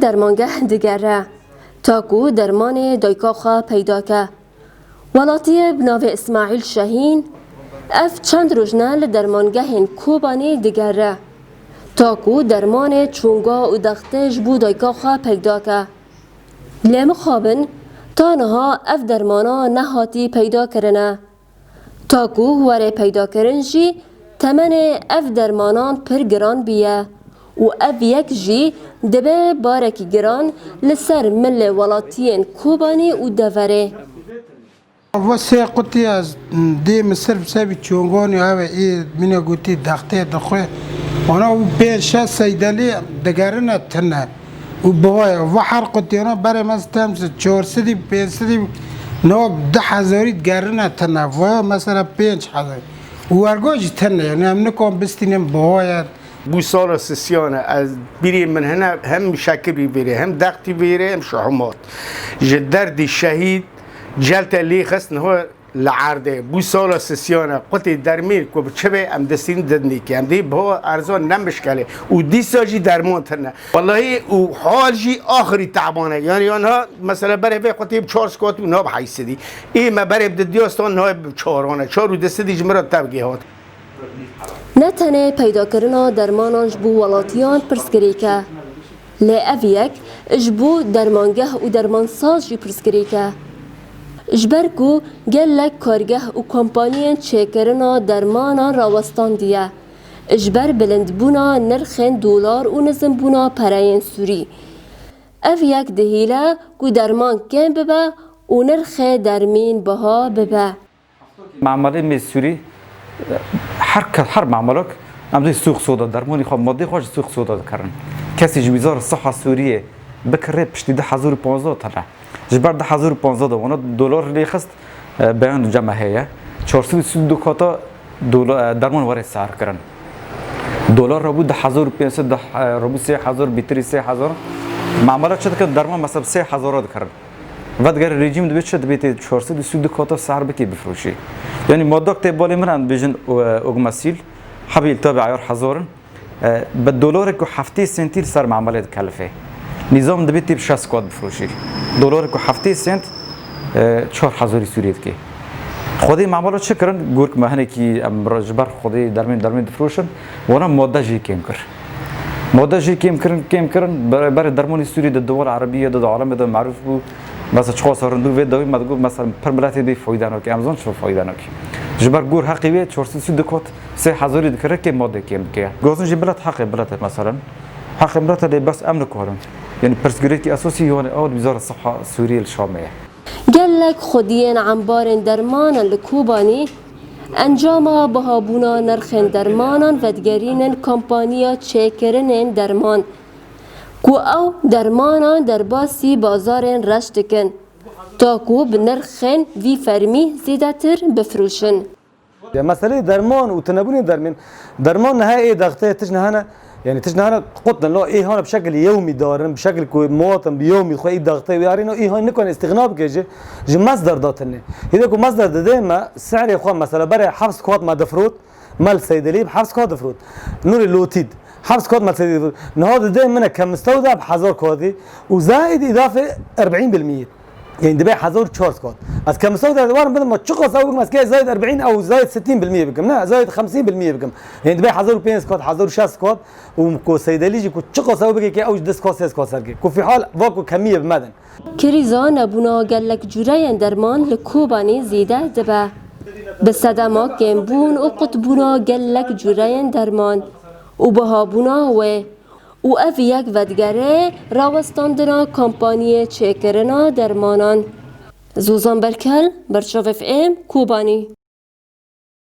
درمانگه دیگره تاکو درمان دایکاخا پیدا که ولاتی بناو اسماعیل شاهین اف چند روزنه درمانگه کوبانی دیگره تاکو درمان چونگا و دختش بو دایکاخا پیدا که لیم خوابن تانها اف درمانا نهاتی پیدا کرنه تاکو وره پیدا کرن جی تمن اف درمانان پر گران بیه و اف یک جی دبه بارکی گران لسر مل ولاتین کوبانی و دوره واسه قطعی از دی مصر بسابی چونگانی ای منو گوتی دخته دخواه اونا و پیش سیدالی دگرنه تنه و بوای و هر قطعینا برای مستم 400 500 نو 10,000 دگرنه تنه و مثلا 5,000 و ارگوش تنه یعنی هم نکن بستینم بوای بو سال سسیانه از بیری من هنا هم شکری بیره هم دقتی بیره هم شحمات جدردی شهید جلت اللي خصنا هو العرضه بو سال سسيانه قلت درمير كو بچبه ام دستين ددنيكي ام دي بو ارزان نمشكله ودي ساجي درمان ترنا والله و حال جي اخري تعبانه يعني انا مثلا بري في قلت ب 4 سكوت ناب حيسدي اي ما بري بدياستان ناب 4 4 دست دي مرتب گهات نتنه پیدا کردن درمانانش بو ولاتیان پرسکریکه لعویک اجبو درمانگه و درمانساز جی پرسکریکه اجبرکو گلک کارگه و کمپانیان چکرنا درمانان راوستان دیه اجبر بلند بونا نرخن دلار و نزم بونا پراین سوری اف یک دهیله کو درمان کم ببه و نرخ درمین بها ببه معامله میسوری هر معاملک امروز سوق سودا درمانی خواب ماده خوش سوق سودا کردن کسی جویزار الصحة السورية بکره پشتی 10,015 تنه جبر 10,015 وانا دلار اللي خست بیان جمع هيا 432 کاتا درمان وارد سعر کردن دلار رو بود 10,500 رو بود 3,000 بیتری 3,000 معاملات شد که درمان مثلا 3,000 کردن و دیگر رژیم دوید شد بیت 432 کاتا سعر بکی بفروشی یعنی مادک تبالی من بیشن اوگماسیل حبیل تابع عیار 1000 به دلار که 7 سنتی سر معاملات کلفه نظام دبیت 60 کات بفروشی دلار که 7 سنت 4,000 سوریت که خودی معاملات چه کردن گورک مهنه کی امراجبر خودی درمین بفروشن وانا ماده جی کم کرد ماده جی کم کردن برای درمان سوری در دول عربیه در عالم در معروف بود مثلا 4,000 دو وید دوی مدگو مثلا پر ملت بی فایده نکی امازون شو فایده نکی جبر گور حقی وید 432 کات 3,000 دکره که ماده کم که گازون جبلت حقی بلت مثلا حق ملت اللي بس امن كورن يعني برسكريتي اساسي هون اول وزاره الصحه السوريه الشاميه قال لك خدين عنبار درمان الكوباني انجام بهابونا نرخن درمانا ودگرین کمپانیا چکرن درمان کو او درمانا در باسی بازار رشتکن تا کو بنرخن وی فرمی زیادتر بفروشن مسئله درمان و تنبون درمان نهایی دغته تجنهانا يعني تجنهانا قطنا لا ايه هنا بشكل يومي دارن بشكل مواطن بيومي خو ايه ضغطي يارينو ايه هون نكون استغناء بكجي جي مصدر داتني اذا كو مصدر دائما السعر يا اخوان مثلا بري حبس كوات ما دفروت مال سيدليب حبس كوات دفروت نور اللوتيد حبس كوات مال سيدليب نهار دائما كمستودع بحزار كوادي وزائد اضافه 40% يعني دبي حزور 4 كوت از كمستودع دوار بدل ما تشقص او مسكه زايد 40 او زايد 60% بكم لا زايد 50% بكم يعني دبي حزور 5 كوت حزور 6 كوت وكو سيدليجي كو تشقص او بكي اوج 10 كوت 6 كوت سركي كو في حال واكو كميه بمدن كريزان ابونا قال لك جوري درمان لكوباني زياده دبا بصدما كمبون و قطبونا قال لك جوري درمان وبهابونا و اف یک ودگره راوستاندنا کمپانی چکرنا درمانان زوزان برکل برشاف اف ام کوبانی